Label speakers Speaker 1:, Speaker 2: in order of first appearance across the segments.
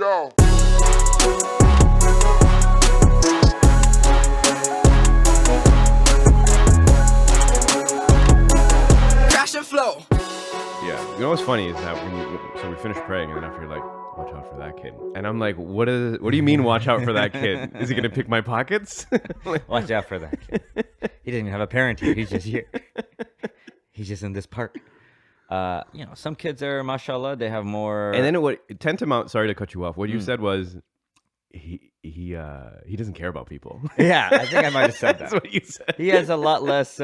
Speaker 1: go. Crash and flow.
Speaker 2: Yeah. You know what's funny is that so we finish praying, and then after you're like, watch out for that kid. And I'm like, what do you mean watch out for that kid? Is he going to pick my pockets?
Speaker 3: Watch out for that kid. He doesn't even have a parent here. He's just here. He's just in this park. Some kids are, mashallah, they have more.
Speaker 2: And then what tantamount, sorry to cut you off. What you said was he doesn't care about people.
Speaker 3: Yeah, I think I might have said that.
Speaker 2: That's what you said.
Speaker 3: He has a lot less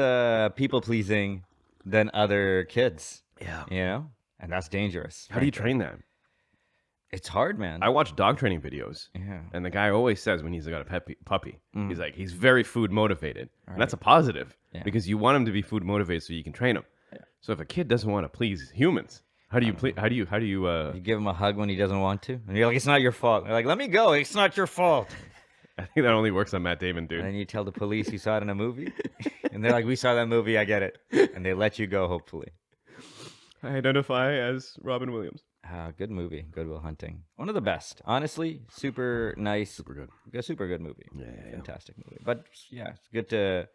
Speaker 3: people pleasing than other kids.
Speaker 2: Yeah.
Speaker 3: And that's dangerous.
Speaker 2: How do you train that?
Speaker 3: It's hard, man.
Speaker 2: I watch dog training videos.
Speaker 3: Yeah.
Speaker 2: And the guy always says when he's got a puppy, he's like, he's very food motivated. And that's a positive because you want him to be food motivated so you can train him. Yeah. So if a kid doesn't want to please humans, how do you
Speaker 3: You give him a hug when he doesn't want to, and you're like, "It's not your fault." They're like, "Let me go. It's not your fault."
Speaker 2: I think that only works on Matt Damon, dude.
Speaker 3: And then you tell the police you saw it in a movie, and they're like, "We saw that movie. I get it," and they let you go. Hopefully,
Speaker 2: I identify as Robin Williams.
Speaker 3: Good movie, Good Will Hunting. One of the best, honestly. Super nice,
Speaker 2: Super good.
Speaker 3: A super good movie.
Speaker 2: Yeah.
Speaker 3: Fantastic movie. But yeah, it's good to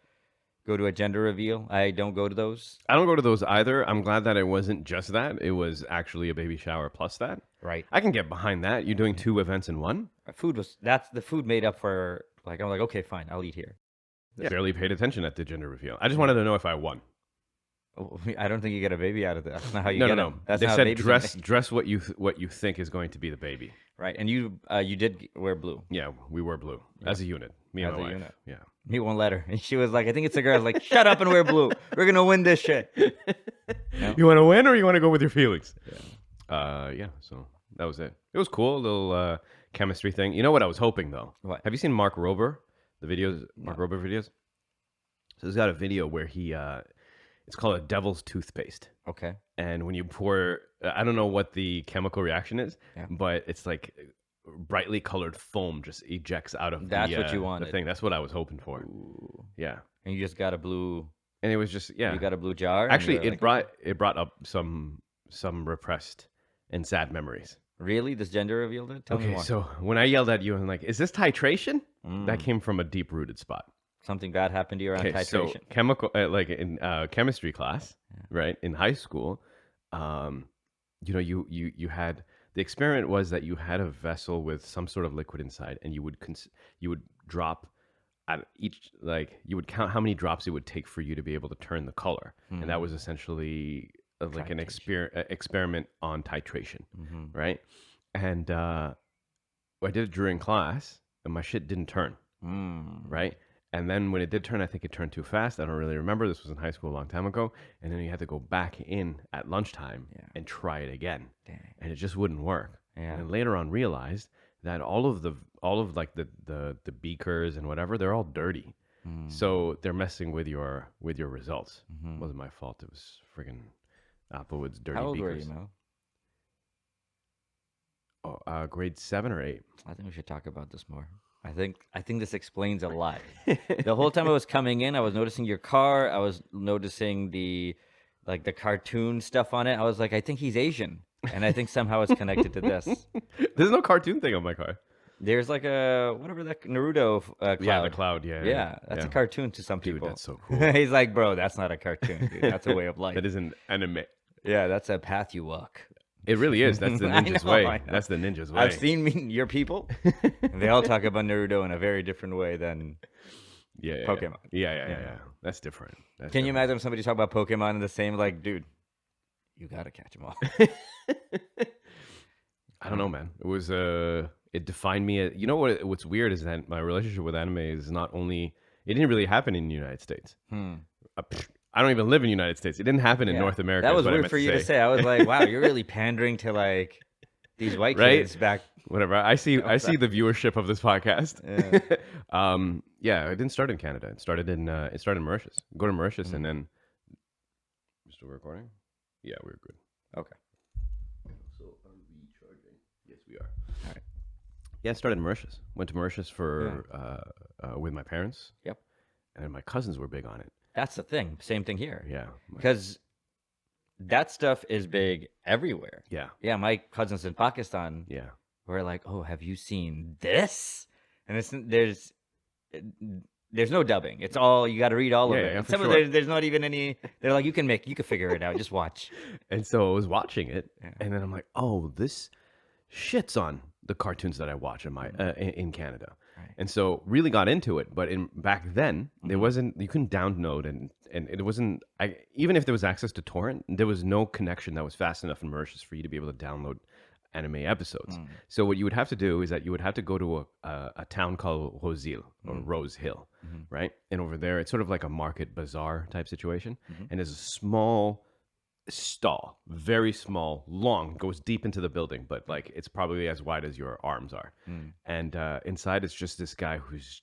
Speaker 3: go to a gender reveal. I don't go to those.
Speaker 2: I don't go to those either. I'm glad that it wasn't just that. It was actually a baby shower plus that.
Speaker 3: Right.
Speaker 2: I can get behind that. You're doing 2 events in one.
Speaker 3: That's the food made up for. Like I'm like, okay, fine, I'll eat here.
Speaker 2: Barely paid attention at the gender reveal. I just wanted to know if I won.
Speaker 3: I don't think you get a baby out of that. That's not how you
Speaker 2: No,
Speaker 3: get
Speaker 2: no,
Speaker 3: them.
Speaker 2: no.
Speaker 3: That's
Speaker 2: They
Speaker 3: not how
Speaker 2: said
Speaker 3: babies are
Speaker 2: dress what you think is going to be the baby.
Speaker 3: right. And you did wear blue.
Speaker 2: Yeah, we were blue as a unit. Me and
Speaker 3: As
Speaker 2: my
Speaker 3: a
Speaker 2: wife.
Speaker 3: unit.
Speaker 2: Yeah.
Speaker 3: Me won't let her. And she was like, I think it's a girl. I was like, shut up and wear blue. We're gonna win this shit. No?
Speaker 2: You want to win or you want to go with your feelings? Yeah. So that was it. It was cool, a little chemistry thing. You know what I was hoping though?
Speaker 3: What?
Speaker 2: Have you seen Mark Rober? The videos, Mark Rober videos. So he's got a video where he, it's called a devil's toothpaste.
Speaker 3: Okay.
Speaker 2: And when you pour, I don't know what the chemical reaction is, but it's like brightly colored foam just ejects out of
Speaker 3: That's what you
Speaker 2: the
Speaker 3: wanted.
Speaker 2: thing. That's what I was hoping for.
Speaker 3: Ooh.
Speaker 2: Yeah.
Speaker 3: And you just got a blue.
Speaker 2: And it was just you
Speaker 3: You got a blue jar. and
Speaker 2: Actually,
Speaker 3: you were
Speaker 2: it brought up some repressed and sad memories.
Speaker 3: really this gender revealed it. Tell me
Speaker 2: Okay,
Speaker 3: more.
Speaker 2: so when I yelled at you and like, is this titration?
Speaker 3: Mm.
Speaker 2: That came from a deep rooted spot.
Speaker 3: Something bad happened to you around
Speaker 2: Okay, so
Speaker 3: titration.
Speaker 2: chemical, like in chemistry class, right in high school, you had the experiment was that you had a vessel with some sort of liquid inside, and you would drop at each, like you would count how many drops it would take for you to be able to turn the color, and that was essentially like an experiment on titration, right? And I did it during class, and my shit didn't turn, right? And then when it did turn, I think it turned too fast. I don't really remember. This was in high school a long time ago. And then you had to go back in at lunchtime and try it again.
Speaker 3: Dang.
Speaker 2: And it just wouldn't work.
Speaker 3: Yeah.
Speaker 2: And later on realized that all of like the beakers and whatever, they're all dirty. So they're messing with your results. It wasn't my fault. It was friggin' Applewood's dirty
Speaker 3: How old
Speaker 2: beakers.
Speaker 3: were you, Mel?
Speaker 2: Oh, grade 7 or 8.
Speaker 3: I think we should talk about this more. I think this explains a lot. The whole time I was coming in, I was noticing your car. I was noticing the cartoon stuff on it. I was like, I think he's Asian, and I think somehow it's connected to this.
Speaker 2: There's no cartoon thing on my car.
Speaker 3: There's like a whatever that Naruto cloud.
Speaker 2: Yeah, the cloud.
Speaker 3: Yeah, that's a cartoon to some
Speaker 2: Dude,
Speaker 3: people.
Speaker 2: that's so cool.
Speaker 3: He's like, bro, that's not a cartoon, dude. That's a way of life.
Speaker 2: That is an anime.
Speaker 3: Yeah, that's a path you walk.
Speaker 2: It really is. That's the
Speaker 3: I
Speaker 2: ninja's
Speaker 3: know,
Speaker 2: way.
Speaker 3: I know.
Speaker 2: That's the ninja's way.
Speaker 3: I've seen your people, and they all talk about Naruto in a very different way than
Speaker 2: yeah,
Speaker 3: Pokemon.
Speaker 2: Yeah. That's different.
Speaker 3: Can you imagine somebody talk about Pokemon in the same, like, dude, you gotta catch them all.
Speaker 2: I don't know, man. It was it defined me. You know what's weird is that my relationship with anime is not only, it didn't really happen in the United States. I don't even live in the United States. It didn't happen in North America.
Speaker 3: That was
Speaker 2: what I
Speaker 3: weird
Speaker 2: meant
Speaker 3: for you to say. I was like, wow, you're really pandering to like these white
Speaker 2: Right?
Speaker 3: kids back.
Speaker 2: Whatever. I see the viewership of this podcast.
Speaker 3: Yeah.
Speaker 2: It didn't start in Canada. It started in Mauritius. Go to Mauritius and then we're still recording? Yeah, we're good.
Speaker 3: Okay.
Speaker 2: So are we charging? Yes, we are. All right. Yeah, it started in Mauritius. Went to Mauritius for with my parents.
Speaker 3: Yep.
Speaker 2: And then my cousins were big on it.
Speaker 3: That's the thing. Same thing here.
Speaker 2: Yeah.
Speaker 3: Because that stuff is big everywhere.
Speaker 2: Yeah.
Speaker 3: Yeah, my cousins in Pakistan
Speaker 2: Yeah.
Speaker 3: we're like, oh, have you seen this? And there's no dubbing. It's all, you got to read all of
Speaker 2: Yeah,
Speaker 3: it.
Speaker 2: yeah,
Speaker 3: And
Speaker 2: for
Speaker 3: some of
Speaker 2: sure.
Speaker 3: there's not even any. They're like, you can figure it out. Just watch.
Speaker 2: And so I was watching it,
Speaker 3: Yeah.
Speaker 2: and then I'm like, oh, this shits on the cartoons that I watch in Canada.
Speaker 3: Right.
Speaker 2: And so really got into it. But back then, there wasn't, you couldn't download, and it wasn't, even if there was access to torrent, there was no connection that was fast enough in Mauritius for you to be able to download anime episodes. So what you would have to do is that you would have to go to a town called Rosehill or Rose Hill, right? And over there, it's sort of like a market bazaar type situation. And there's a small stall, very small, long, goes deep into the building, but like it's probably as wide as your arms are. And inside, it's just this guy who's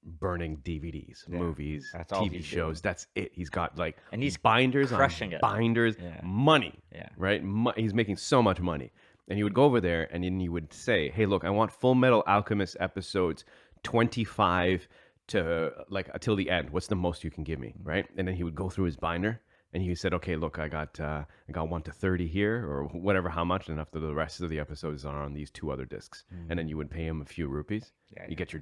Speaker 2: burning DVDs, movies,
Speaker 3: That's all
Speaker 2: TV
Speaker 3: he's
Speaker 2: shows. That's it. He's got like,
Speaker 3: And he's
Speaker 2: binders
Speaker 3: crushing
Speaker 2: on
Speaker 3: it.
Speaker 2: binders,
Speaker 3: Yeah.
Speaker 2: money.
Speaker 3: Yeah.
Speaker 2: Right? He's making so much money. And you would go over there and then you would say, hey, look, I want Full Metal Alchemist episodes 25 to like until the end. What's the most you can give me? Right? And then he would go through his binder and he said, okay, look, I got 1 to 30 here or whatever, how much. And after the rest of the episodes are on these 2 other discs. And then you would pay him a few rupees.
Speaker 3: Yeah,
Speaker 2: You get your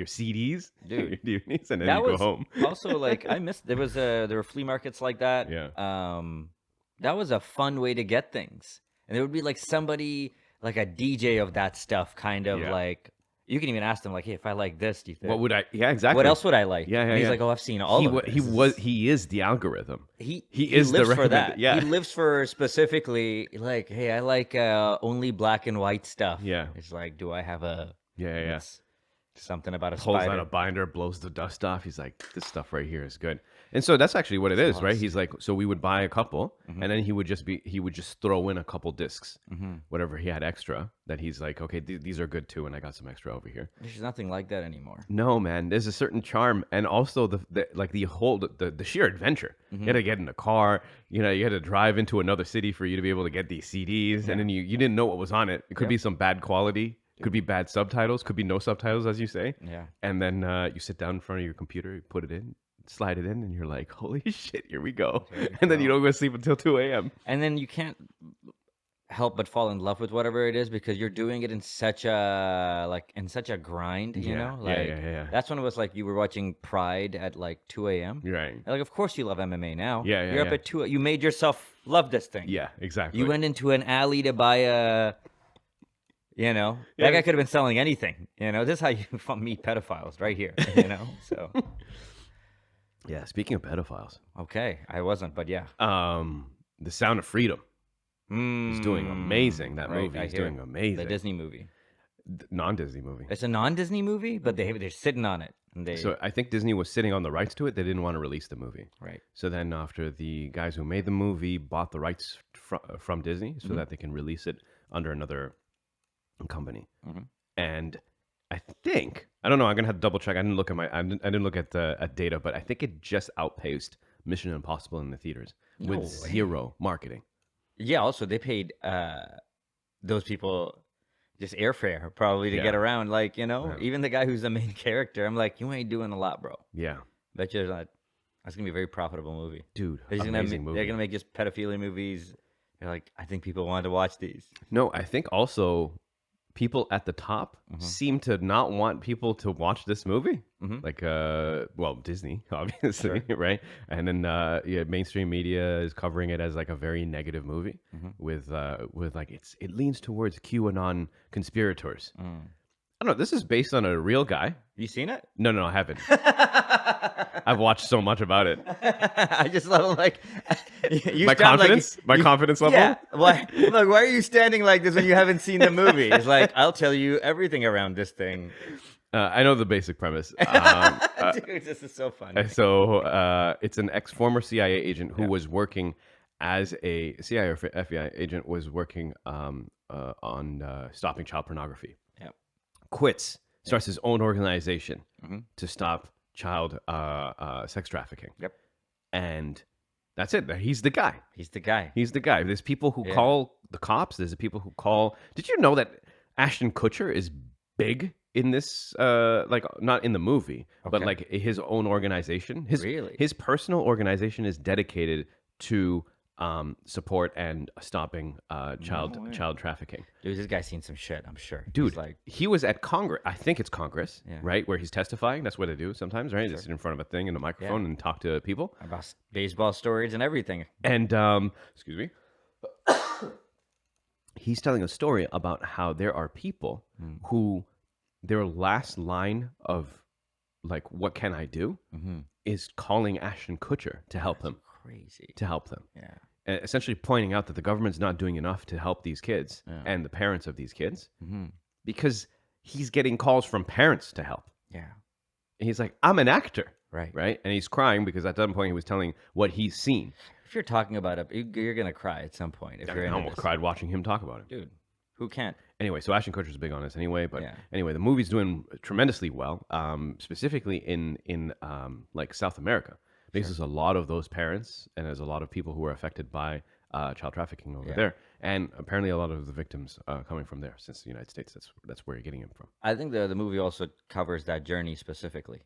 Speaker 2: CDs,
Speaker 3: Dude.
Speaker 2: your DVDs, and then
Speaker 3: That
Speaker 2: you go
Speaker 3: was
Speaker 2: home.
Speaker 3: also like, I missed, there were flea markets like that.
Speaker 2: Yeah.
Speaker 3: That was a fun way to get things. And there would be like somebody, like a DJ of that stuff, kind of
Speaker 2: Yeah.
Speaker 3: like, you can even ask them like, hey, if I like this, do you think?
Speaker 2: What would I? Yeah, exactly.
Speaker 3: What else would I like?
Speaker 2: Yeah, yeah,
Speaker 3: And he's
Speaker 2: yeah.
Speaker 3: like, oh, I've seen all of this.
Speaker 2: He is the algorithm.
Speaker 3: He
Speaker 2: is the
Speaker 3: lives for
Speaker 2: recommended-
Speaker 3: that.
Speaker 2: yeah.
Speaker 3: He lives for specifically like, hey, I like only black and white stuff.
Speaker 2: Yeah.
Speaker 3: It's like, do I have a
Speaker 2: Yeah.
Speaker 3: it's something about a
Speaker 2: Pulls
Speaker 3: spider?
Speaker 2: out a binder, blows the dust off. He's like, this stuff right here is good. And so that's actually what it is, right? He's like, so we would buy a couple, and then he would just throw in a couple discs, whatever he had extra. That he's like, okay, these are good too, and I got some extra over here.
Speaker 3: There's nothing like that anymore.
Speaker 2: No, man, there's a certain charm, and also the sheer adventure. You had to get in a car, you had to drive into another city for you to be able to get these CDs, and then you didn't know what was on it. It could be some bad quality, could be bad subtitles, could be no subtitles, as you say.
Speaker 3: Yeah.
Speaker 2: And then you sit down in front of your computer, you put it in, slide it in, and you're like, holy shit, here we go. And then you don't go to sleep until 2 a.m.
Speaker 3: And then you can't help but fall in love with whatever it is because you're doing it in such a grind, you know? Like
Speaker 2: Yeah.
Speaker 3: that's when it was like you were watching Pride at like 2 a.m.
Speaker 2: You're right.
Speaker 3: Like, of course you love MMA now.
Speaker 2: Yeah,
Speaker 3: You're up
Speaker 2: yeah.
Speaker 3: at 2. You made yourself love this thing.
Speaker 2: Yeah, exactly.
Speaker 3: You went into an alley to buy that
Speaker 2: Yeah.
Speaker 3: guy could have been selling anything. This is how you meet pedophiles right here. So
Speaker 2: Yeah, speaking of pedophiles,
Speaker 3: okay, I wasn't, but yeah.
Speaker 2: The Sound of Freedom is doing amazing. That
Speaker 3: Right,
Speaker 2: movie
Speaker 3: I
Speaker 2: is
Speaker 3: hear
Speaker 2: doing
Speaker 3: it.
Speaker 2: amazing.
Speaker 3: The Disney movie.
Speaker 2: Non-Disney movie.
Speaker 3: It's a non-Disney movie, but they're sitting on it. And
Speaker 2: So I think Disney was sitting on the rights to it. They didn't want to release the movie.
Speaker 3: right.
Speaker 2: So then after the guys who made the movie bought the rights from Disney so that they can release it under another company. And I think, I don't know, I'm going to have to double check. I didn't look at at data, but I think it just outpaced Mission Impossible in the theaters with
Speaker 3: way.
Speaker 2: zero marketing.
Speaker 3: Yeah. Also, they paid those people just airfare probably to
Speaker 2: Yeah.
Speaker 3: get around. Like even the guy who's the main character, I'm like, you ain't doing a lot, bro.
Speaker 2: Yeah.
Speaker 3: Bet you not. That's gonna be a very profitable movie.
Speaker 2: Dude,
Speaker 3: They're
Speaker 2: amazing movie.
Speaker 3: They're gonna make just pedophilia movies. They're like, I think people wanted to watch these.
Speaker 2: No, I think also people at the top seem to not want people to watch this movie. Like, Disney, obviously, right? And then, mainstream media is covering it as like a very negative movie with like it leans towards QAnon conspirators. I don't know. This is based on a real guy.
Speaker 3: You seen it?
Speaker 2: No, I haven't. I've watched so much about it.
Speaker 3: I just love like you
Speaker 2: My
Speaker 3: sound like
Speaker 2: confidence, my confidence level.
Speaker 3: Yeah. Why? Look, why are you standing like this when you haven't seen the movie? It's like I'll tell you everything around this thing.
Speaker 2: I know the basic premise.
Speaker 3: Dude, this is so funny.
Speaker 2: So it's an former CIA agent who was working as a CIA or FBI agent, was working on stopping child pornography.
Speaker 3: Yeah.
Speaker 2: Quits, starts his own organization to stop child sex trafficking.
Speaker 3: Yep.
Speaker 2: And that's it. He's the guy.
Speaker 3: He's the guy.
Speaker 2: He's the guy. There's people who call the cops. There's people who call. Did you know that Ashton Kutcher is big in this? Not in the movie, but like his own organization.
Speaker 3: Really?
Speaker 2: His personal organization is dedicated to support and stopping child trafficking.
Speaker 3: Dude, this guy's seen some shit, I'm sure.
Speaker 2: Dude,
Speaker 3: He's like,
Speaker 2: he was at Congress. I think it's Congress,
Speaker 3: Yeah.
Speaker 2: right? Where he's testifying. That's what they do sometimes, right? They sit in front of a thing and a microphone and talk to people.
Speaker 3: about baseball stories and everything.
Speaker 2: And, excuse me. He's telling a story about how there are people who their last line of, like, what can I do is calling Ashton Kutcher to help him.
Speaker 3: Crazy.
Speaker 2: To help them.
Speaker 3: Yeah.
Speaker 2: And essentially pointing out that the government's not doing enough to help these kids and the parents of these kids because he's getting calls from parents to help.
Speaker 3: Yeah.
Speaker 2: And he's like, I'm an actor.
Speaker 3: Right.
Speaker 2: Right. And he's crying because at that point he was telling what he's seen.
Speaker 3: If you're talking about it, you're going to cry at some point. If you're
Speaker 2: I almost cried watching him talk about it.
Speaker 3: Dude, who can't?
Speaker 2: Anyway, so Ashton Kutcher's big on this anyway. But
Speaker 3: Yeah.
Speaker 2: anyway, the movie's doing tremendously well, specifically in like South America. Because there's a lot of those parents and there's a lot of people who are affected by child trafficking over there. And apparently a lot of the victims coming from there, since the United States, that's where you're getting him from.
Speaker 3: I think the movie also covers that journey specifically.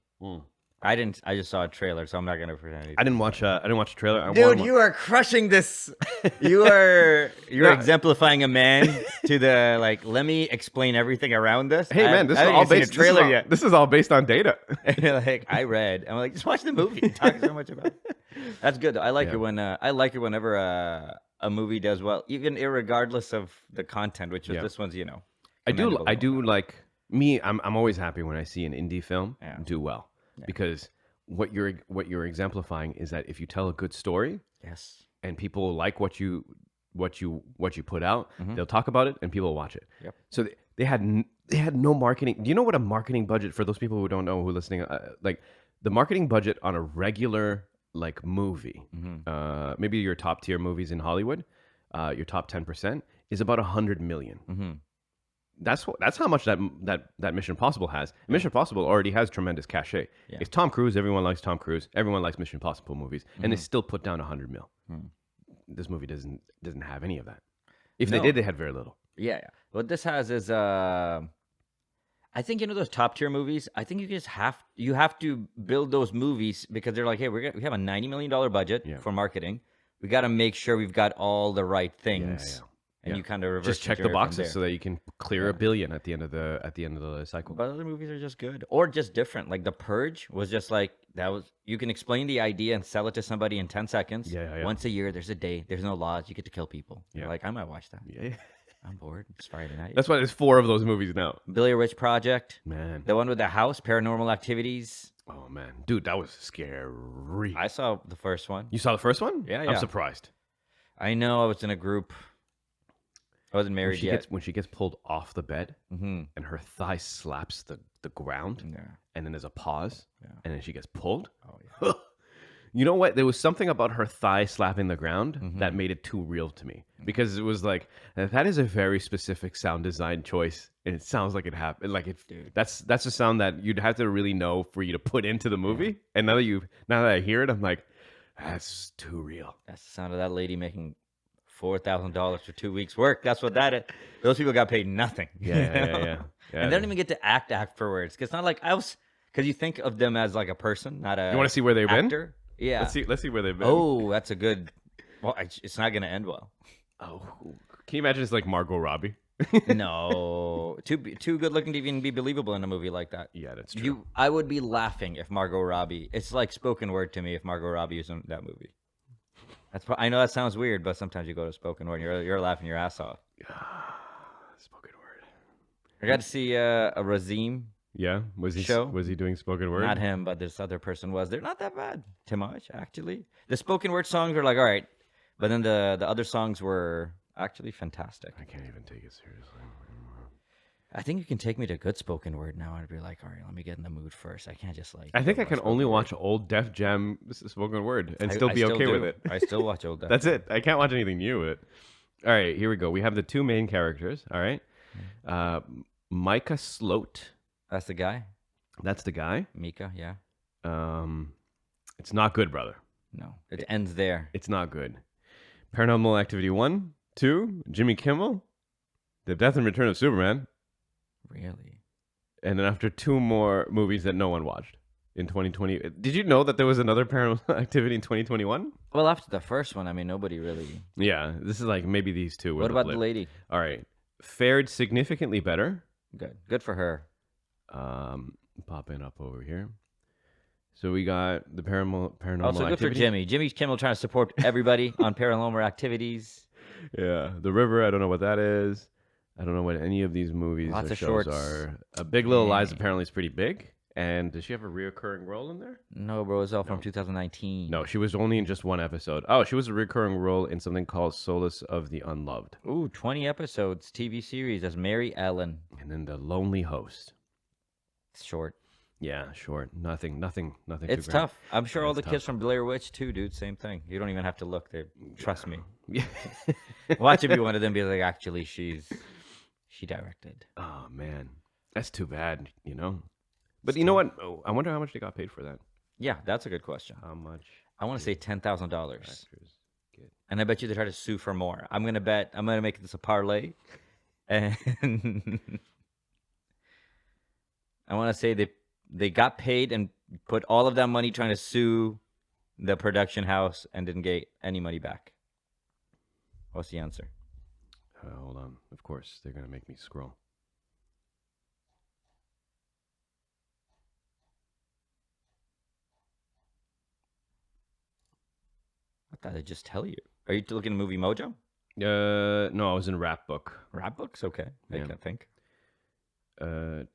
Speaker 3: I just saw a trailer, so I'm not gonna pretend anything.
Speaker 2: I didn't watch the trailer.
Speaker 3: Dude, you are crushing this. You're exemplifying a man to the like. Let me explain everything around this.
Speaker 2: Hey man, this is
Speaker 3: I haven't
Speaker 2: all
Speaker 3: even seen
Speaker 2: based.
Speaker 3: a trailer yet.
Speaker 2: This is all based on data.
Speaker 3: Like I read, I'm like, just watch the movie. You talk so much about it. That's good. I like it when I like it whenever a movie does well, even irregardless of the content, which is this one's
Speaker 2: I
Speaker 3: commendable.
Speaker 2: do like me. I'm always happy when I see an indie film do well because what you're exemplifying is that if you tell a good story,
Speaker 3: yes,
Speaker 2: and people like what you put out, they'll talk about it and people will watch it.
Speaker 3: Yep.
Speaker 2: So they had no marketing. Do you know what a marketing budget, for those people who don't know, who are listening, like the marketing budget on a regular like movie, maybe your top tier movies in Hollywood, your top 10% is about $100 million. That's how much that Mission Impossible has. Mission Impossible already has tremendous cachet.
Speaker 3: Yeah.
Speaker 2: It's Tom Cruise. Everyone likes Tom Cruise. Everyone likes Mission Impossible movies, and they still put down $100 million. This movie doesn't have any of that. If they did, they had very little.
Speaker 3: Yeah. What this has is I think those top tier movies. I think you have to build those movies because they're like, hey, we have a $90 million budget for marketing. We got to make sure we've got all the right things. And you kind of reverse
Speaker 2: just check the boxes so that you can clear $1 billion at the end of the cycle.
Speaker 3: But other movies are just good or just different. Like The Purge was just like you can explain the idea and sell it to somebody in 10 seconds.
Speaker 2: Yeah.
Speaker 3: Once a year, there's a day, there's no laws, you get to kill people.
Speaker 2: Yeah.
Speaker 3: You're like, I might watch that.
Speaker 2: Yeah.
Speaker 3: I'm bored. It's Friday night.
Speaker 2: That's why there's 4 of those movies now.
Speaker 3: Billy Rich Project.
Speaker 2: Man.
Speaker 3: The one with the house, Paranormal Activities.
Speaker 2: Oh man, dude, that was scary.
Speaker 3: I saw the first one.
Speaker 2: You saw the first one?
Speaker 3: Yeah.
Speaker 2: I'm surprised.
Speaker 3: I know. I was in a group. I wasn't married yet.
Speaker 2: When she gets pulled off the bed
Speaker 3: Mm-hmm.
Speaker 2: and her thigh slaps the ground,
Speaker 3: Yeah.
Speaker 2: and then there's a pause, and then she gets pulled.
Speaker 3: Oh yeah.
Speaker 2: You know what? There was something about her thigh slapping the ground
Speaker 3: Mm-hmm.
Speaker 2: that made it too real to me, because it was like, that is a very specific sound design choice, and it sounds like it happened. Like that's a sound that you'd have to really know for you to put into the movie. And now that I hear it, I'm like, that's too real.
Speaker 3: That's the sound of that lady making $4,000 for 2 weeks' work. That's what that is. Those people got paid nothing.
Speaker 2: Yeah.
Speaker 3: And they don't even get to act afterwards. Because it's not like because you think of them as like a person, not a.
Speaker 2: You want to see where they've
Speaker 3: actor.
Speaker 2: been?
Speaker 3: Yeah.
Speaker 2: Let's see where they've been.
Speaker 3: Oh, that's a good. Well, it's not going to end well.
Speaker 2: Oh, can you imagine it's like Margot Robbie?
Speaker 3: No, too good looking to even be believable in a movie like that.
Speaker 2: Yeah, that's true.
Speaker 3: I would be laughing if Margot Robbie. It's like spoken word to me if Margot Robbie is in that movie. I know that sounds weird, but sometimes you go to spoken word and you're laughing your ass off.
Speaker 2: Spoken word.
Speaker 3: I got to see a Razim.
Speaker 2: Yeah, was he doing spoken word?
Speaker 3: Not him, but this other person was. They're not that bad, too much actually. The spoken word songs were like all right, but then the other songs were actually fantastic.
Speaker 2: I can't even take it seriously.
Speaker 3: I think you can take me to good spoken word now and be like, all right, let me get in the mood first. I can't just like.
Speaker 2: I think I can only watch old Def Jam spoken word and still be okay with it.
Speaker 3: I still watch old Def.
Speaker 2: That's it. I can't watch anything new with it. All right, here we go. We have the 2 main characters. All right, Micah Sloat.
Speaker 3: That's the guy.
Speaker 2: That's the guy.
Speaker 3: Mika, yeah.
Speaker 2: It's not good, brother.
Speaker 3: No, it ends there.
Speaker 2: It's not good. Paranormal Activity 1, 2, Jimmy Kimmel, The Death and Return of Superman.
Speaker 3: Really?
Speaker 2: And then after 2 more movies that no one watched. in 2020. Did you know that there was another Paranormal Activity in 2021?
Speaker 3: Well, after the first one, I mean, nobody really.
Speaker 2: Yeah, this is like maybe these two were
Speaker 3: What
Speaker 2: the
Speaker 3: about the
Speaker 2: blip.
Speaker 3: lady?
Speaker 2: All right, fared significantly better.
Speaker 3: Good for her.
Speaker 2: Popping up over here. So we got the Paranormal
Speaker 3: Also, good for
Speaker 2: Activity.
Speaker 3: Jimmy. Jimmy Kimmel trying to support everybody on Paranormal Activities.
Speaker 2: Yeah, The River. I don't know what that is. I don't know what any of these movies
Speaker 3: Lots
Speaker 2: or
Speaker 3: of
Speaker 2: shows
Speaker 3: shorts.
Speaker 2: are. A Big Little Lies
Speaker 3: Dang.
Speaker 2: apparently is pretty big. And does she have a reoccurring role in there?
Speaker 3: No, bro, it's all from 2019.
Speaker 2: No, she was only in just one episode. Oh, she was a recurring role in something called Solace of the Unloved.
Speaker 3: Ooh, 20 episodes, TV series as Mary Ellen.
Speaker 2: And then The Lonely Host.
Speaker 3: It's short.
Speaker 2: Yeah, short. Nothing.
Speaker 3: It's
Speaker 2: too great.
Speaker 3: tough. I'm sure all
Speaker 2: It's
Speaker 3: the kids from Blair Witch too, dude. Same thing. You don't even have to look. They trust me.
Speaker 2: Yeah.
Speaker 3: Watch it be one of them. Be like, actually, she directed.
Speaker 2: Oh man, that's too bad. You know. But you know what? Oh, I wonder how much they got paid for that.
Speaker 3: Yeah, that's a good question.
Speaker 2: How much
Speaker 3: I want to say $10,000,
Speaker 2: actors get?
Speaker 3: and I bet you they try to sue for more. I'm gonna make this a parlay, and I want to say they got paid and put all of that money trying to sue the production house and didn't get any money back. What's the answer?
Speaker 2: Hold on. Of course, they're gonna make me scroll.
Speaker 3: I thought I'd just tell you. Are you looking at Movie Mojo?
Speaker 2: No, I was in Rap Book.
Speaker 3: Rap books? Okay.
Speaker 2: Yeah.
Speaker 3: I think.
Speaker 2: Does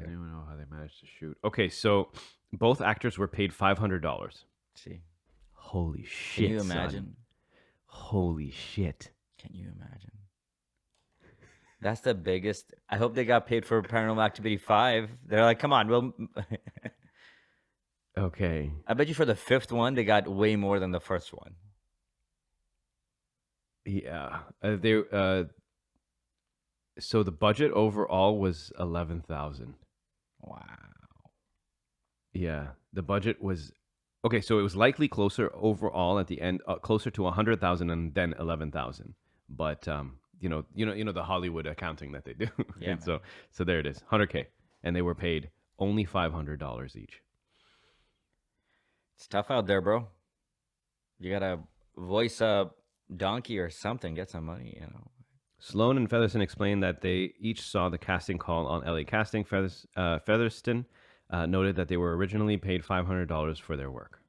Speaker 2: anyone know how they managed to shoot? Okay, so both actors were paid $500.
Speaker 3: See.
Speaker 2: Holy shit!
Speaker 3: Can you
Speaker 2: son.
Speaker 3: imagine?
Speaker 2: Holy shit!
Speaker 3: Can you imagine? That's the biggest. I hope they got paid for Paranormal Activity 5. They're like, come on, we'll.
Speaker 2: Okay.
Speaker 3: I bet you for the 5th one, they got way more than the first one.
Speaker 2: Yeah. So the budget overall was 11,000.
Speaker 3: Wow.
Speaker 2: Yeah, the budget was okay. So it was likely closer overall at the end, closer to 100,000 and then 11,000. But you know the Hollywood accounting that they do.
Speaker 3: Yeah,
Speaker 2: And so there it is, 100K, and they were paid only $500 each.
Speaker 3: It's tough out there, bro. You gotta voice a donkey or something, get some money, you know.
Speaker 2: Sloan and Featherston explained that they each saw the casting call on LA Casting. Featherston noted that they were originally paid $500 for their work.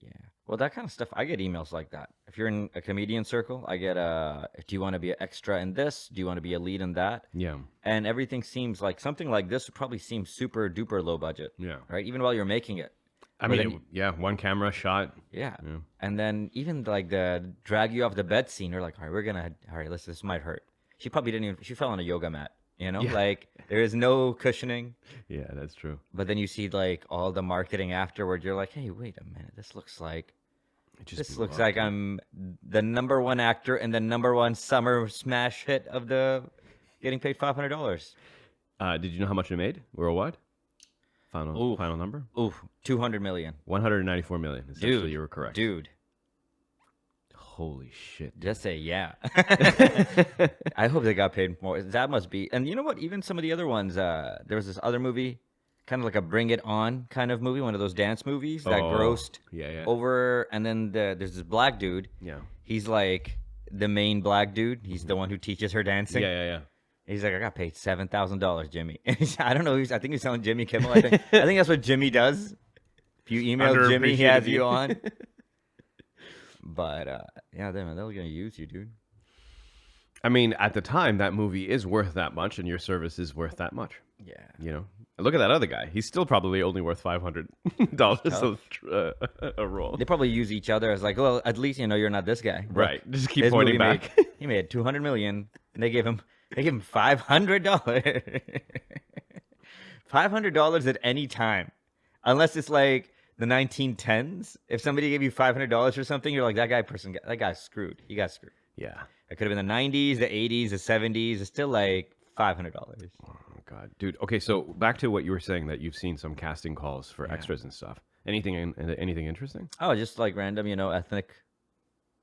Speaker 3: Yeah. Well, that kind of stuff, I get emails like that. If you're in a comedian circle, I get do you want to be an extra in this? Do you want to be a lead in that?
Speaker 2: Yeah.
Speaker 3: And everything seems like something like this would probably seem super duper low budget.
Speaker 2: Yeah.
Speaker 3: Right? Even while you're making it.
Speaker 2: I
Speaker 3: But
Speaker 2: mean,
Speaker 3: then-
Speaker 2: yeah, one camera shot.
Speaker 3: Yeah.
Speaker 2: Yeah.
Speaker 3: And then even like the drag you off the bed scene, you're like, all right, this might hurt. She probably didn't even, she fell on a yoga mat, you know?
Speaker 2: Yeah.
Speaker 3: Like there is no cushioning.
Speaker 2: Yeah, that's true.
Speaker 3: But then you see like all the marketing afterward. You're like, hey, wait a minute. This looks like I'm the number one actor in the number one summer smash hit of the getting paid $500.
Speaker 2: Did you know how much it made worldwide? Final number?
Speaker 3: Ooh, 200 million.
Speaker 2: 194 million. Essentially,
Speaker 3: Dude,
Speaker 2: you were correct.
Speaker 3: Dude,
Speaker 2: Holy shit.
Speaker 3: just say yeah. I hope they got paid more. That must be. And you know what? Even some of the other ones. There was this other movie, kind of like a Bring It On kind of movie, one of those dance movies that grossed
Speaker 2: Yeah.
Speaker 3: over. And then there's this black dude.
Speaker 2: Yeah.
Speaker 3: He's like the main black dude. He's the one who teaches her dancing.
Speaker 2: Yeah.
Speaker 3: He's like, I got paid $7,000, Jimmy. I don't know. I think he's telling Jimmy Kimmel. I think that's what Jimmy does. If you email Jimmy, he has you on. But yeah, they're gonna use you, dude.
Speaker 2: I mean, at the time, that movie is worth that much, and your service is worth that much.
Speaker 3: Yeah.
Speaker 2: You know, look at that other guy. He's still probably only worth $500 a role.
Speaker 3: They probably use each other as like, well, at least you know you're not this guy. Look,
Speaker 2: Right. Just keep
Speaker 3: his
Speaker 2: pointing
Speaker 3: movie
Speaker 2: back.
Speaker 3: he made 200 million, and they gave him $500. $500 at any time, unless it's like the 1910s. If somebody gave you $500 for something, you're like, that guy's screwed. He got screwed.
Speaker 2: Yeah.
Speaker 3: It could have been the 90s, the 80s, the 70s. It's still like $500.
Speaker 2: Oh, God. Dude. Okay, so back to what you were saying, that you've seen some casting calls for extras and stuff. Anything interesting?
Speaker 3: Oh, just like random, ethnic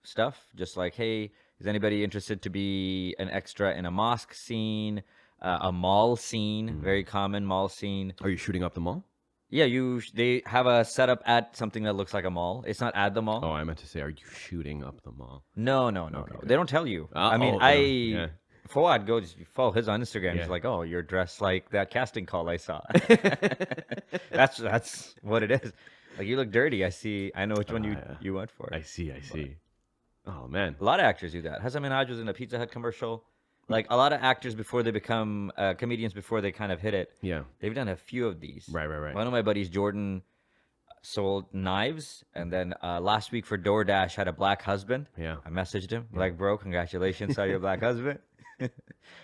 Speaker 3: stuff. Just like, hey, is anybody interested to be an extra in a mosque scene, a mall scene, very common mall scene?
Speaker 2: Are you shooting up the mall?
Speaker 3: Yeah, they have a setup at something that looks like a mall. It's not at the mall.
Speaker 2: Oh, I meant to say, are you shooting up the mall?
Speaker 3: No.
Speaker 2: Okay, good.
Speaker 3: They don't tell you. I mean,
Speaker 2: Yeah.
Speaker 3: Fawad goes follow his on Instagram.
Speaker 2: Yeah.
Speaker 3: He's like, "Oh, you're dressed like that casting call I saw." That's what it is. Like, you look dirty. I know which one you went for.
Speaker 2: I see. Oh man.
Speaker 3: A lot of actors do that. Hasan Minhaj was in a Pizza Hut commercial. Like, a lot of actors before they become comedians, before they kind of hit it,
Speaker 2: Yeah.
Speaker 3: they've done a few of these.
Speaker 2: Right.
Speaker 3: One of my buddies, Jordan, sold knives, and then last week for DoorDash had a black husband.
Speaker 2: Yeah.
Speaker 3: I messaged him like, "Bro, congratulations on your black husband.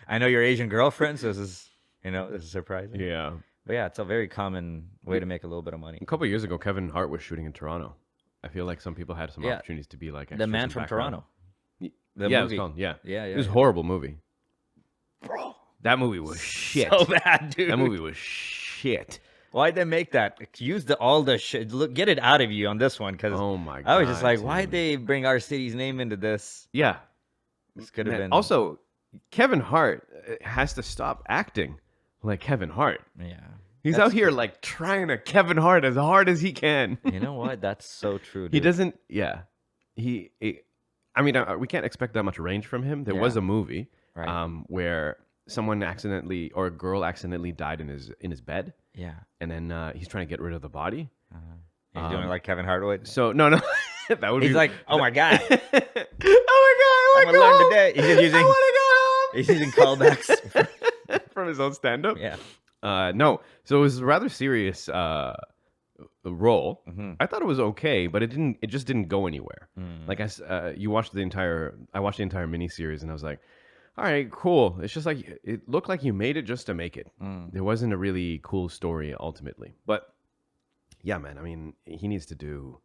Speaker 3: I know your Asian girlfriend, so this is surprising."
Speaker 2: Yeah.
Speaker 3: But yeah, it's a very common way to make a little bit of money.
Speaker 2: A couple of years ago, Kevin Hart was shooting in Toronto. I feel like some people had some opportunities to be like
Speaker 3: The
Speaker 2: extras
Speaker 3: Man
Speaker 2: in
Speaker 3: from
Speaker 2: background.
Speaker 3: Toronto.
Speaker 2: Yeah,
Speaker 3: movie.
Speaker 2: it was called. Yeah.
Speaker 3: Yeah.
Speaker 2: It was a horrible movie.
Speaker 3: Bro,
Speaker 2: That movie was shit.
Speaker 3: so bad, dude.
Speaker 2: That movie was shit.
Speaker 3: Why'd they make that? Use all the shit. Look, get it out of you on this one, because
Speaker 2: Oh my god.
Speaker 3: I was just like,
Speaker 2: dude.
Speaker 3: why'd they bring our city's name into this?
Speaker 2: Yeah.
Speaker 3: This could have
Speaker 2: Man,
Speaker 3: been
Speaker 2: Also, Kevin Hart has to stop acting like Kevin Hart.
Speaker 3: Yeah.
Speaker 2: He's
Speaker 3: That's
Speaker 2: out here like trying to Kevin Hart as hard as he can.
Speaker 3: You know what? That's so true. Dude.
Speaker 2: He doesn't. Yeah. I mean, we can't expect that much range from him. There was a movie
Speaker 3: Right.
Speaker 2: where someone accidentally, or a girl accidentally, died in his bed,
Speaker 3: Yeah.
Speaker 2: and then he's trying to get rid of the body.
Speaker 3: He's doing it like Kevin Hart would.
Speaker 2: So no, that would
Speaker 3: He's
Speaker 2: be
Speaker 3: like, "Oh my god,
Speaker 2: oh my god, I
Speaker 3: I'm
Speaker 2: want to
Speaker 3: gonna
Speaker 2: go
Speaker 3: learn
Speaker 2: home.
Speaker 3: today." He's just using
Speaker 2: I want
Speaker 3: he's using callbacks.
Speaker 2: to go from his own stand-up.
Speaker 3: Yeah.
Speaker 2: No, so it was a rather serious role.
Speaker 3: Mm-hmm.
Speaker 2: I thought it was okay, but it just didn't go anywhere.
Speaker 3: Mm.
Speaker 2: Like I watched the entire miniseries, and I was like, all right, cool. It's just like it looked like you made it just to make it. There wasn't a really cool story ultimately. But yeah, man, I mean, he needs to do.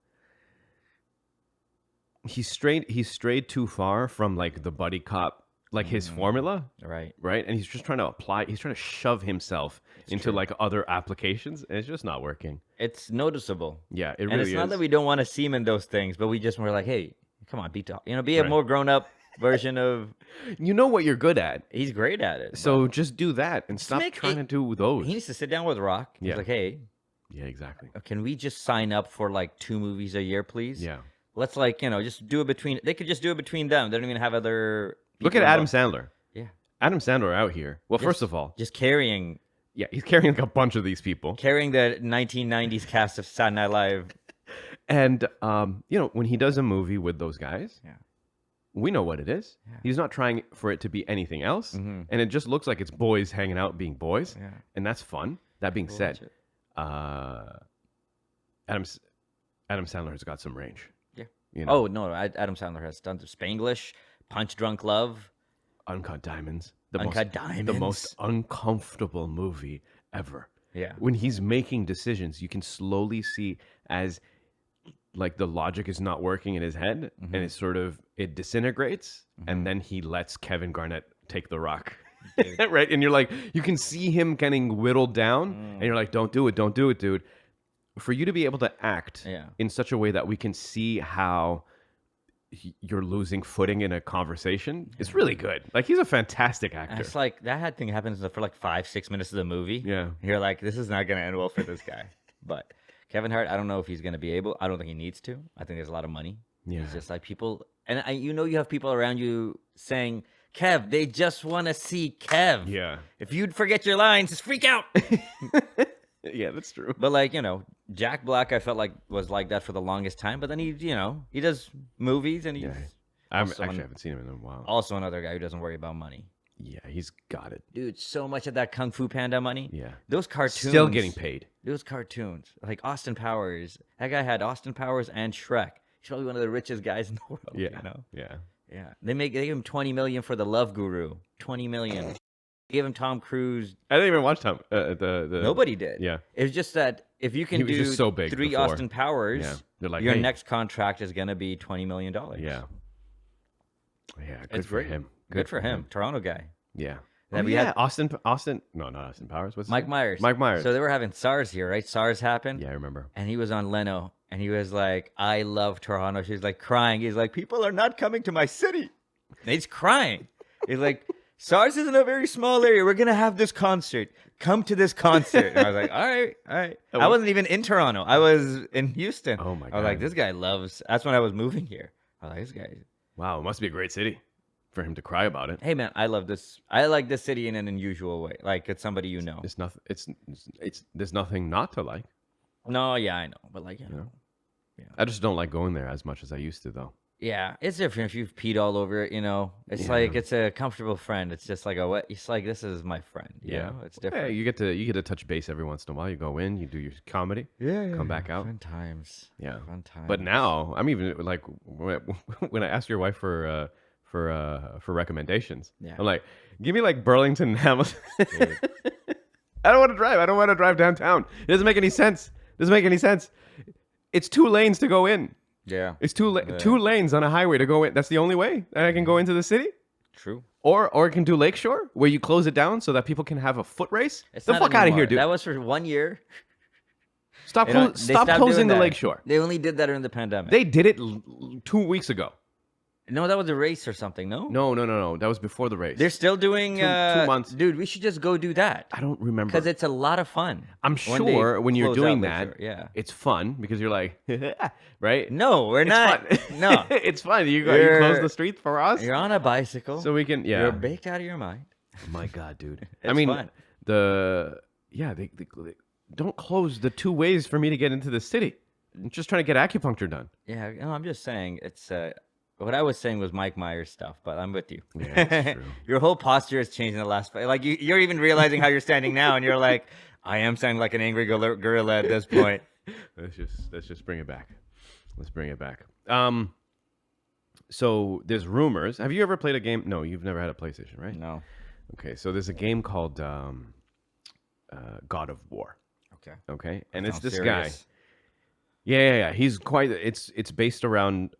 Speaker 2: He strayed too far from like the buddy cop, like his formula,
Speaker 3: Right.
Speaker 2: right? And he's just trying to shove himself into like other applications, and it's just not working.
Speaker 3: It's noticeable.
Speaker 2: Yeah, it
Speaker 3: And
Speaker 2: really
Speaker 3: it's not
Speaker 2: is.
Speaker 3: that we don't want to see him in those things, but we're like, hey, come on, be a
Speaker 2: Right.
Speaker 3: more grown up version of.
Speaker 2: You know what you're good at,
Speaker 3: He's great at it.
Speaker 2: so just do that and stop
Speaker 3: make
Speaker 2: trying
Speaker 3: it-
Speaker 2: to do those.
Speaker 3: He needs to sit down with Rock. He's
Speaker 2: Yeah.
Speaker 3: like, hey,
Speaker 2: Yeah, exactly.
Speaker 3: can we just sign up for like 2 movies a year, please?
Speaker 2: Yeah.
Speaker 3: Let's just do it between. They could just do it between them. They don't even have other.
Speaker 2: Look at
Speaker 3: people
Speaker 2: Adam
Speaker 3: involved.
Speaker 2: Sandler.
Speaker 3: Yeah.
Speaker 2: Adam Sandler out here. Well, first of all,
Speaker 3: Just carrying
Speaker 2: yeah, he's carrying like a bunch of these people,
Speaker 3: the 1990s cast of Saturday Night Live.
Speaker 2: and when he does a movie with those guys,
Speaker 3: Yeah.
Speaker 2: we know what it is.
Speaker 3: Yeah.
Speaker 2: He's not trying for it to be anything else,
Speaker 3: Mhm.
Speaker 2: and it just looks like it's boys hanging out being boys,
Speaker 3: Yeah.
Speaker 2: and that's fun. That being
Speaker 3: We'll
Speaker 2: said,
Speaker 3: watch it.
Speaker 2: Adam Sandler has got some range.
Speaker 3: Yeah.
Speaker 2: You know,
Speaker 3: Oh no, Adam Sandler has done Spanglish, Punch Drunk Love.
Speaker 2: Uncut Diamonds,
Speaker 3: Uncut
Speaker 2: the
Speaker 3: Diamonds.
Speaker 2: most uncomfortable movie ever.
Speaker 3: Yeah.
Speaker 2: When he's making decisions, you can slowly see as like the logic is not working in his head,
Speaker 3: Mm-hmm.
Speaker 2: and it disintegrates, and then he lets Kevin Garnett take the rock. Right? And you're like, you can see him getting whittled down, and you're like, don't do it, dude. For you to be able to act
Speaker 3: Yeah.
Speaker 2: in such a way that we can see how you're losing footing in a conversation, it's really good. Like, he's a fantastic
Speaker 3: And
Speaker 2: actor.
Speaker 3: it's like that thing happens for like 5-6 minutes of the movie.
Speaker 2: Yeah.
Speaker 3: You're like, this is not gonna end well for this guy. But Kevin Hart, I don't know if he's gonna be able. I don't think he needs to. I think there's a lot of money.
Speaker 2: Yeah.
Speaker 3: He's just like people, and you have people around you saying, Kev, they just want to see Kev.
Speaker 2: Yeah.
Speaker 3: If you'd forget your lines, just freak out.
Speaker 2: Yeah, that's true.
Speaker 3: But like, Jack Black, I felt like was like that for the longest time. But then he does movies, and he's
Speaker 2: I
Speaker 3: Also
Speaker 2: haven't seen him in a while.
Speaker 3: also another guy who doesn't worry about money.
Speaker 2: Yeah, he's got it.
Speaker 3: Dude, so much of that Kung Fu Panda money.
Speaker 2: Yeah.
Speaker 3: Those cartoons.
Speaker 2: Still getting paid.
Speaker 3: Those cartoons. Like Austin Powers. That guy had Austin Powers and Shrek. He's probably one of the richest guys in the world.
Speaker 2: Yeah.
Speaker 3: Yeah.
Speaker 2: Yeah.
Speaker 3: They gave him $20 million for the Love Guru. $20 million. They gave him Tom Cruise.
Speaker 2: I didn't even watch Tom. The
Speaker 3: Nobody did.
Speaker 2: Yeah.
Speaker 3: It was just that if you can
Speaker 2: He was
Speaker 3: do
Speaker 2: just so big
Speaker 3: 3
Speaker 2: before.
Speaker 3: Austin Powers,
Speaker 2: Yeah. They're like,
Speaker 3: your
Speaker 2: hey.
Speaker 3: next contract is going to be $20 million.
Speaker 2: Yeah. Yeah. Good
Speaker 3: It's
Speaker 2: for
Speaker 3: great.
Speaker 2: him.
Speaker 3: Good for him. Toronto guy.
Speaker 2: Yeah.
Speaker 3: Then
Speaker 2: Oh,
Speaker 3: we
Speaker 2: yeah.
Speaker 3: had-
Speaker 2: Austin. No, not Austin Powers. What's his
Speaker 3: Mike
Speaker 2: name?
Speaker 3: Myers.
Speaker 2: Mike Myers.
Speaker 3: So they were having SARS here, right? SARS happened.
Speaker 2: Yeah, I remember.
Speaker 3: And he was on Leno, and he was like, I love Toronto. She's like crying. He's like, people are not coming to my city. And he's crying. He's like, SARS is in a very small area. We're gonna have this concert. Come to this concert. And I was like, all right, all right. I wasn't even in Toronto. I was in Houston.
Speaker 2: Oh my
Speaker 3: I was like,
Speaker 2: God.
Speaker 3: this guy loves. That's when I was moving here. I was like, this guy.
Speaker 2: Wow, it must be a great city for him to cry about it.
Speaker 3: Hey man, I love this. I like this city in an unusual way. Like it's somebody you know.
Speaker 2: It's nothing. It's there's nothing not to like.
Speaker 3: No, yeah, I know, but like,
Speaker 2: know? I just don't like going there as much as I used to, though.
Speaker 3: yeah, it's different if you've peed all over it. You know, it's like it's a comfortable friend. It's just like it's like this is my friend. You know? It's different.
Speaker 2: Yeah, you get to touch base every once in a while. You go in, you do your comedy, come back out.
Speaker 3: Fun times.
Speaker 2: Yeah,
Speaker 3: Fun times.
Speaker 2: but now I'm even like when I asked your wife for recommendations, I'm like, give me like Burlington and Hamilton. I don't want to drive. I don't want to drive downtown. It doesn't make any sense. It's 2 lanes to go in.
Speaker 3: Yeah,
Speaker 2: It's 2 lanes on a highway to go in. That's the only way that I can go into the city.
Speaker 3: true.
Speaker 2: Or it can do Lakeshore, where you close it down so that people can have a foot race.
Speaker 3: It's
Speaker 2: The
Speaker 3: not
Speaker 2: fuck out of
Speaker 3: anymore.
Speaker 2: here, dude.
Speaker 3: That was for 1 year.
Speaker 2: Stop
Speaker 3: They don't- they
Speaker 2: stop
Speaker 3: stopped
Speaker 2: closing
Speaker 3: doing
Speaker 2: the
Speaker 3: that.
Speaker 2: Lakeshore.
Speaker 3: They only did that during the pandemic.
Speaker 2: They did it 2 weeks ago.
Speaker 3: No, that was a race or something. No,
Speaker 2: No. That was before the race.
Speaker 3: they're still doing
Speaker 2: 2 months.
Speaker 3: Dude, we should just go do that
Speaker 2: I don't remember.
Speaker 3: because it's a lot of fun.
Speaker 2: I'm
Speaker 3: when they
Speaker 2: sure when you're
Speaker 3: close
Speaker 2: doing
Speaker 3: out
Speaker 2: that,
Speaker 3: Lakeshore, yeah.
Speaker 2: it's fun because you're like, right?
Speaker 3: No, we're
Speaker 2: It's
Speaker 3: not.
Speaker 2: fun.
Speaker 3: No,
Speaker 2: It's fun. You
Speaker 3: You're-
Speaker 2: close the street for us,
Speaker 3: you're on a bicycle.
Speaker 2: so we can. Yeah.
Speaker 3: You're baked out of your mind.
Speaker 2: My God, dude. I
Speaker 3: It's
Speaker 2: mean,
Speaker 3: fun.
Speaker 2: they don't close the 2 ways for me to get into the city. I'm just trying to get acupuncture done.
Speaker 3: Yeah, no, I'm just saying it's. What I was saying was Mike Myers stuff, but I'm with you.
Speaker 2: Yeah, that's true.
Speaker 3: Your whole posture has changed in the last. Like you're even realizing how you're standing now, and you're like, I am sounding like an angry gorilla at this point.
Speaker 2: Let's just bring it back. Let's bring it back. So there's rumors. Have you ever played a game? No, you've never had a PlayStation, right?
Speaker 3: No.
Speaker 2: Okay, so there's a game called God of War.
Speaker 3: Okay.
Speaker 2: Okay, and it's
Speaker 3: Sounds
Speaker 2: this
Speaker 3: serious.
Speaker 2: guy. Yeah. He's quite. It's based around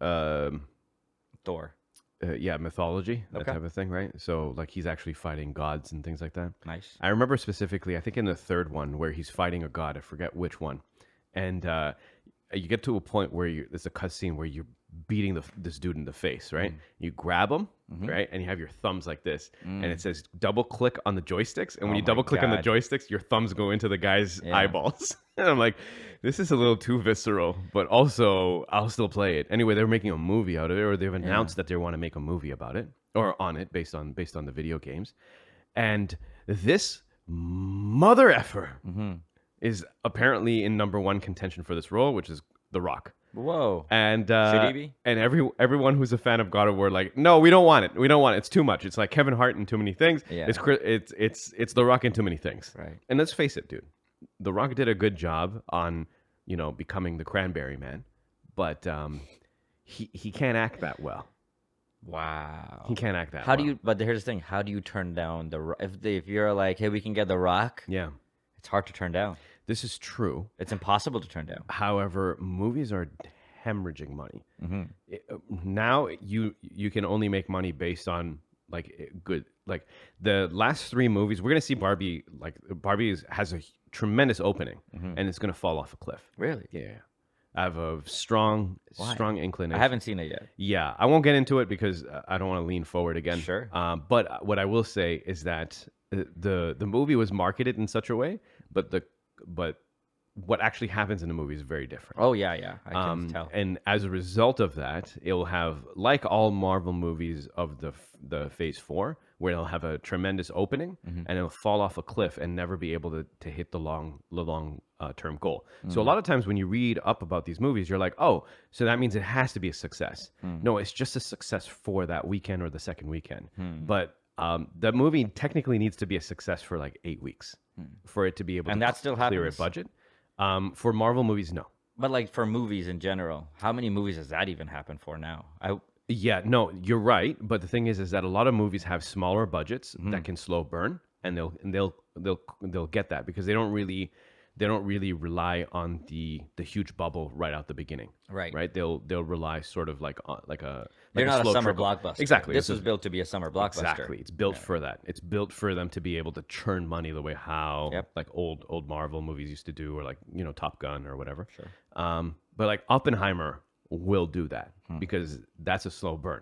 Speaker 3: Thor.
Speaker 2: mythology, that
Speaker 3: Okay.
Speaker 2: type of thing, right? So like he's actually fighting gods and things like that.
Speaker 3: Nice.
Speaker 2: I remember specifically, I think in the third one where he's fighting a god, I forget which one, and you get to a point where there's a cutscene where you're beating this dude in the face, right? You grab him, right, and you have your thumbs like this, and it says double click on the joysticks, and when
Speaker 3: Oh
Speaker 2: you
Speaker 3: my
Speaker 2: double click on the
Speaker 3: God.
Speaker 2: joysticks, your thumbs go into the guy's
Speaker 3: Yeah.
Speaker 2: eyeballs. And I'm like, this is a little too visceral, but also I'll still play it. Anyway, they're making a movie out of it, or they've announced that they want to make a movie about it or on it based on the video games. And this mother effer is apparently in #1 contention for this role, which is The Rock.
Speaker 3: Whoa.
Speaker 2: And
Speaker 3: Should he be?
Speaker 2: and everyone who's a fan of God of War, like, no, we don't want it. We don't want it. It's too much. It's like Kevin Hart in Too Many Things.
Speaker 3: Yeah.
Speaker 2: It's The Rock in Too Many Things.
Speaker 3: Right.
Speaker 2: And let's face it, dude. The Rock did a good job on, becoming the Cranberry Man, but he can't act that well.
Speaker 3: Wow.
Speaker 2: He can't act that.
Speaker 3: How do
Speaker 2: well.
Speaker 3: you? But here's the thing: how do you turn down if you're like, hey, we can get The Rock?
Speaker 2: Yeah,
Speaker 3: It's hard to turn down.
Speaker 2: this is true.
Speaker 3: It's impossible to turn down.
Speaker 2: However, movies are hemorrhaging money.
Speaker 3: Mm-hmm.
Speaker 2: Now you can only make money based on good, like the last 3 movies. We're gonna see Barbie. Like Barbie has a tremendous opening, and it's gonna fall off a cliff.
Speaker 3: Really?
Speaker 2: Yeah, I have a strong
Speaker 3: Why?
Speaker 2: inclination.
Speaker 3: I haven't seen it yet.
Speaker 2: Yeah, I won't get into it because I don't want to lean forward again.
Speaker 3: Sure.
Speaker 2: But what I will say is that the movie was marketed in such a way, but what actually happens in the movie is very different.
Speaker 3: Oh yeah. I can tell.
Speaker 2: And as a result of that, it'll have, like all Marvel movies of the Phase 4, where it'll have a tremendous opening and it'll fall off a cliff and never be able to hit the long term goal. So a lot of times when you read up about these movies, you're like, oh, so that means it has to be a success. No, it's just a success for that weekend or the second weekend. But the movie technically needs to be a success for like 8 weeks for it to be able
Speaker 3: And
Speaker 2: to
Speaker 3: that still
Speaker 2: clear
Speaker 3: happens?
Speaker 2: a budget. For Marvel movies, no.
Speaker 3: But like for movies in general, how many movies does that even happen for now?
Speaker 2: Yeah, no, you're right. But the thing is that a lot of movies have smaller budgets that can slow burn, and they'll get that because they don't really rely on the huge bubble right out the beginning. Right. They'll rely sort of like on
Speaker 3: They're not a
Speaker 2: slow
Speaker 3: summer
Speaker 2: trickle.
Speaker 3: blockbuster.
Speaker 2: Exactly.
Speaker 3: This was built to be a summer blockbuster.
Speaker 2: Exactly. It's built for that. It's built for them to be able to churn money the way how like old Marvel movies used to do, or like Top Gun or whatever. Sure. But like Oppenheimer will do that because that's a slow burn.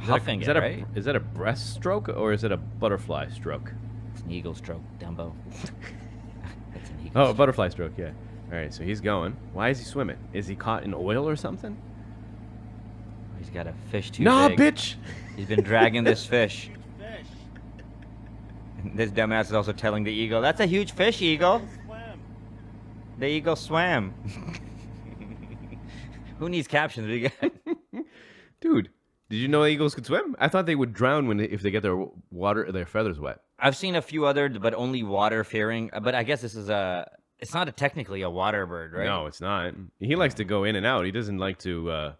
Speaker 3: huffing it, right?
Speaker 2: Is that a breaststroke or is it a butterfly stroke?
Speaker 3: It's an eagle stroke, Dumbo. That's an eagle
Speaker 2: Oh, a
Speaker 3: stroke.
Speaker 2: butterfly stroke, yeah. All right, so he's going. Why is he swimming? Is he caught in oil or something?
Speaker 3: He's got a fish too
Speaker 2: Nah,
Speaker 3: big.
Speaker 2: bitch.
Speaker 3: He's been dragging this fish. And this dumbass is also telling the eagle, "That's a huge fish, eagle." The eagle swam. Who needs captions? We got
Speaker 2: Dude, did you know eagles could swim? I thought they would drown if they get their feathers wet.
Speaker 3: I've seen a few other, but only water-faring. But I guess this is it's not technically a water bird, right?
Speaker 2: No, it's not. He likes to go in and out. He doesn't like to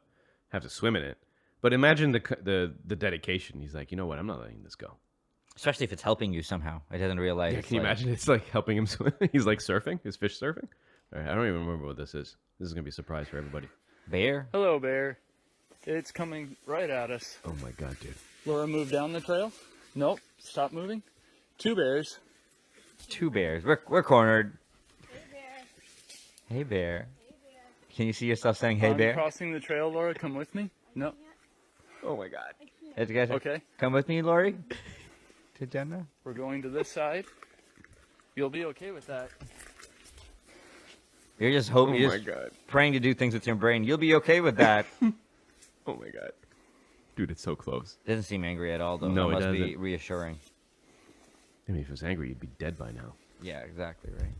Speaker 2: have to swim in it. But imagine the dedication. He's like, you know what? I'm not letting this go.
Speaker 3: Especially if it's helping you somehow. It doesn't realize.
Speaker 2: Yeah,
Speaker 3: it's
Speaker 2: can you
Speaker 3: like-
Speaker 2: imagine? It's like helping him swim. He's like surfing. His fish surfing. All right, I don't even remember what this is. This is gonna be a surprise for everybody.
Speaker 3: Bear?
Speaker 4: Hello, bear. It's coming right at us.
Speaker 2: Oh my god, dude.
Speaker 4: Laura, move down the trail. Nope. Stop moving. 2 bears.
Speaker 3: 2 bears. We're cornered. Hey, bear. Can you see yourself saying, "Hey,
Speaker 4: I'm
Speaker 3: bear"?
Speaker 4: crossing the trail, Laura. Come with me. No.
Speaker 2: Oh my god.
Speaker 3: Hey, you guys,
Speaker 4: Okay.
Speaker 3: come with me, Lori. To Jenna.
Speaker 4: We're going to this side. You'll be okay with that.
Speaker 3: You're just hoping.
Speaker 2: Oh
Speaker 3: You're
Speaker 2: my
Speaker 3: just
Speaker 2: god.
Speaker 3: praying to do things with your brain. You'll be okay with that.
Speaker 2: Oh my god. Dude, it's so close.
Speaker 3: Doesn't seem angry at all, though.
Speaker 2: No,
Speaker 3: That
Speaker 2: it
Speaker 3: must be
Speaker 2: doesn't.
Speaker 3: reassuring.
Speaker 2: I mean, if it was angry, you'd be dead by now.
Speaker 3: Yeah, exactly right.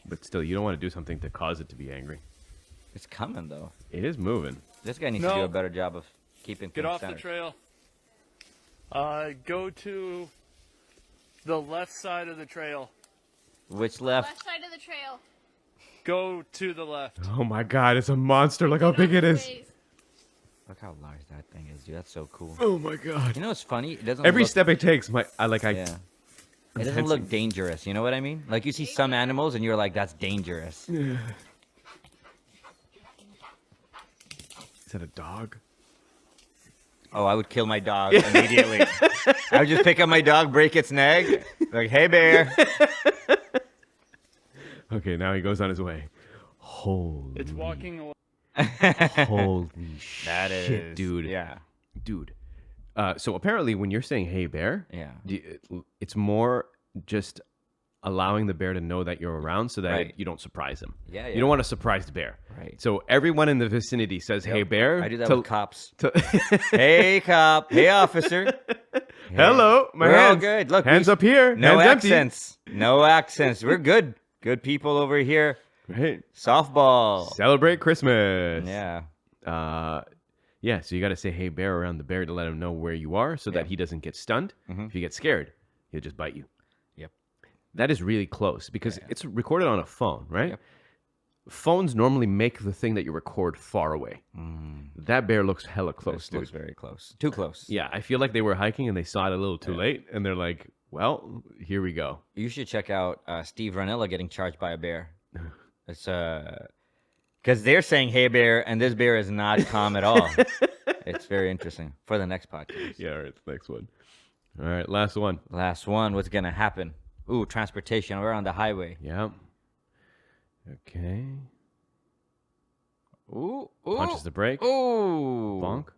Speaker 2: But still, you don't want to do something to cause it to be angry.
Speaker 3: It's coming though.
Speaker 2: It is moving.
Speaker 3: This guy needs to do
Speaker 4: No.
Speaker 3: a better job of keeping
Speaker 4: Get
Speaker 3: things
Speaker 4: off the
Speaker 3: centered.
Speaker 4: trail. Go to the left side of the trail.
Speaker 3: Which left?
Speaker 5: Left side of the trail.
Speaker 4: Go to the left.
Speaker 2: Oh my god, it's a monster. Look how big it is.
Speaker 3: Look how large that thing is, dude. That's so cool.
Speaker 2: Oh my god.
Speaker 3: You know what's funny? It doesn't.
Speaker 2: Every
Speaker 3: look,
Speaker 2: step it takes,
Speaker 3: Yeah. It doesn't
Speaker 2: Intense-
Speaker 3: look dangerous. You know what I mean? Like you see some animals and you're like, "That's dangerous."
Speaker 2: Is that a dog?
Speaker 3: Oh, I would kill my dog immediately. I would just pick up my dog, break its neck, like, "Hey, bear."
Speaker 2: Okay, now he goes on his way. Holy.
Speaker 4: It's walking away.
Speaker 2: Holy
Speaker 3: That
Speaker 2: shit,
Speaker 3: is,
Speaker 2: dude.
Speaker 3: Yeah,
Speaker 2: Dude. So apparently, when you're saying "Hey, bear,"
Speaker 3: yeah.
Speaker 2: it's more just allowing the bear to know that you're around, so that
Speaker 3: Right.
Speaker 2: you don't surprise him.
Speaker 3: Yeah,
Speaker 2: You
Speaker 3: yeah.
Speaker 2: don't want to surprise the bear.
Speaker 3: Right.
Speaker 2: So everyone in the vicinity says, "Hey, bear."
Speaker 3: I do that
Speaker 2: to-
Speaker 3: with cops.
Speaker 2: to-
Speaker 3: Hey, cop. Hey, officer.
Speaker 2: Hello, my
Speaker 3: We're all
Speaker 2: hands.
Speaker 3: good. Look,
Speaker 2: hands
Speaker 3: we-
Speaker 2: up here.
Speaker 3: No
Speaker 2: hands empty.
Speaker 3: accents. No accents. We're good. Good people over here.
Speaker 2: Right.
Speaker 3: Softball.
Speaker 2: Celebrate Christmas.
Speaker 3: Yeah.
Speaker 2: Yeah. So you got to say "Hey, bear" around the bear to let him know where you are, so that
Speaker 3: Yeah.
Speaker 2: he doesn't get stunned.
Speaker 3: Mhm.
Speaker 2: If you get scared, he'll just bite you.
Speaker 3: Yep.
Speaker 2: That is really close because it's recorded on a phone, right?
Speaker 3: Yep.
Speaker 2: Phones normally make the thing that you record far away. That bear looks hella close,
Speaker 3: This
Speaker 2: dude.
Speaker 3: looks very close. Too close.
Speaker 2: Yeah, I feel like they were hiking and they saw it a little too late, and they're like, "Well, here we go."
Speaker 3: You should check out Steve Ranella getting charged by a bear. It's because they're saying "Hey, bear," and this bear is not calm at all. It's very interesting for the next podcast.
Speaker 2: Yeah, all right, next one. All right, last one.
Speaker 3: Last one. What's gonna happen? Ooh, transportation. We're on the highway.
Speaker 2: Yeah. Okay.
Speaker 3: Ooh.
Speaker 2: Punches the brake.
Speaker 3: Ooh.
Speaker 2: Bonk.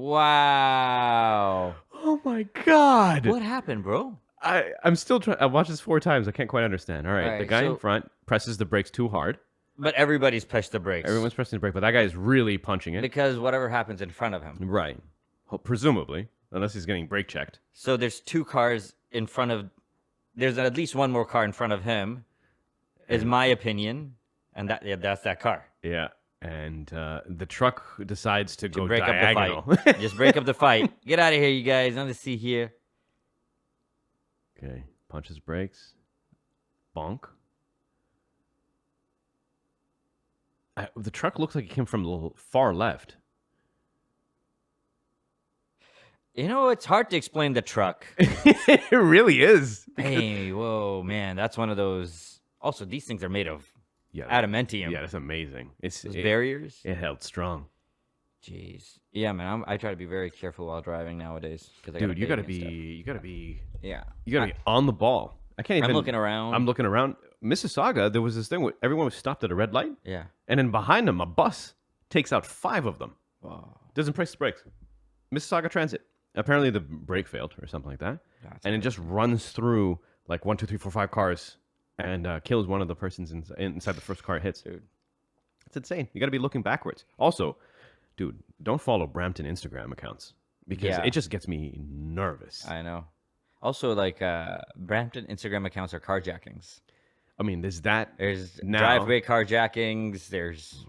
Speaker 3: Wow.
Speaker 2: Oh my god!
Speaker 3: What happened, bro?
Speaker 2: I'm still trying. I watched this 4 times. I can't quite understand. All right, the
Speaker 3: Alright,
Speaker 2: guy in
Speaker 3: so-
Speaker 2: front presses the brakes too hard.
Speaker 3: But everybody's pushed the brakes.
Speaker 2: Everyone's pressing the brake, but that guy is really punching it.
Speaker 3: Because whatever happens in front of him.
Speaker 2: Right. Well, presumably, unless he's getting brake checked.
Speaker 3: So there's 2 cars in front of. There's at least one more car in front of him, is my opinion, and that's that car.
Speaker 2: Yeah. And the truck decides to go
Speaker 3: Break
Speaker 2: diagonal.
Speaker 3: up the fight. Just break up the fight. Get out of here, you guys. Nothing to see here.
Speaker 2: Okay. Punches brakes. Bonk. The truck looks like it came from the far left.
Speaker 3: You know, it's hard to explain the truck.
Speaker 2: It really is.
Speaker 3: Hey, whoa, man, that's one of those. Also, these things are made of
Speaker 2: Yeah.
Speaker 3: adamantium.
Speaker 2: Yeah, that's amazing.
Speaker 3: Those barriers.
Speaker 2: It held strong.
Speaker 3: Jeez. Yeah, man, I try to be very careful while driving nowadays. 'cause I got a
Speaker 2: Dude, you gotta
Speaker 3: baby and stuff.
Speaker 2: be
Speaker 3: Yeah.
Speaker 2: on the ball. I can't even.
Speaker 3: I'm looking around.
Speaker 2: I'm looking around. Mississauga, there was this thing where everyone was stopped at a red light,
Speaker 3: Yeah.
Speaker 2: and then behind them, a bus takes out 5 of them.
Speaker 3: Wow.
Speaker 2: Doesn't press the brakes. Mississauga Transit. Apparently, the brake failed or something like that,
Speaker 3: That's
Speaker 2: and it just runs through like 1, 2, 3, 4, 5 cars and kills one of the persons inside the first car it hits.
Speaker 3: Dude.
Speaker 2: It's insane. You got to be looking backwards. Also, dude, don't follow Brampton Instagram accounts because it just gets me nervous.
Speaker 3: I know. Also, like Brampton Instagram accounts are carjackings.
Speaker 2: I mean, there's that.
Speaker 3: There's
Speaker 2: now.
Speaker 3: driveway carjackings. There's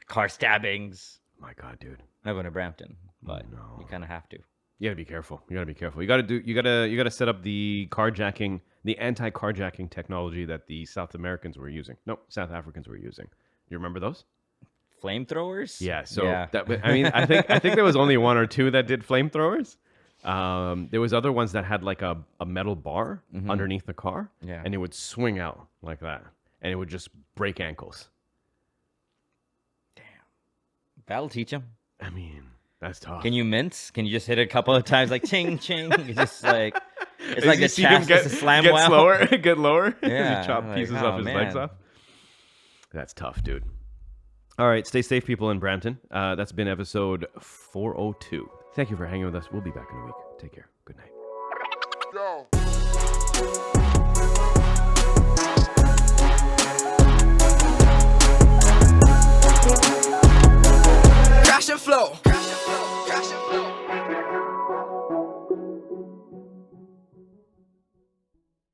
Speaker 3: car stabbings.
Speaker 2: My God, dude.
Speaker 3: I'm not going to Brampton, but
Speaker 2: No.
Speaker 3: you kind of have to.
Speaker 2: You gotta be careful. You gotta be careful. You gotta set up the carjacking, the anti-carjacking technology that the South Americans were using. No, South Africans were using. You remember those?
Speaker 3: Flamethrowers?
Speaker 2: Yeah. So
Speaker 3: Yeah.
Speaker 2: I think there was only 1 or 2 that did flamethrowers. There was other ones that had like a metal bar underneath the car,
Speaker 3: Yeah.
Speaker 2: and it would swing out like that, and it would just break ankles.
Speaker 3: That'll teach them.
Speaker 2: I mean, that's tough.
Speaker 3: Can you mince? Can you just hit it a couple of times, like ching ching? You just like it's
Speaker 2: As
Speaker 3: like
Speaker 2: you
Speaker 3: a
Speaker 2: see him
Speaker 3: chest, it's a slam
Speaker 2: get
Speaker 3: wow.
Speaker 2: slower, get lower. As
Speaker 3: Yeah,
Speaker 2: you chop
Speaker 3: like,
Speaker 2: pieces
Speaker 3: oh,
Speaker 2: off his legs
Speaker 3: man.
Speaker 2: off. That's tough, dude. All right, stay safe, people in Brampton. That's been episode 402. Thank you for hanging with us. We'll be back in a week. Take care. Good night.
Speaker 1: Yo.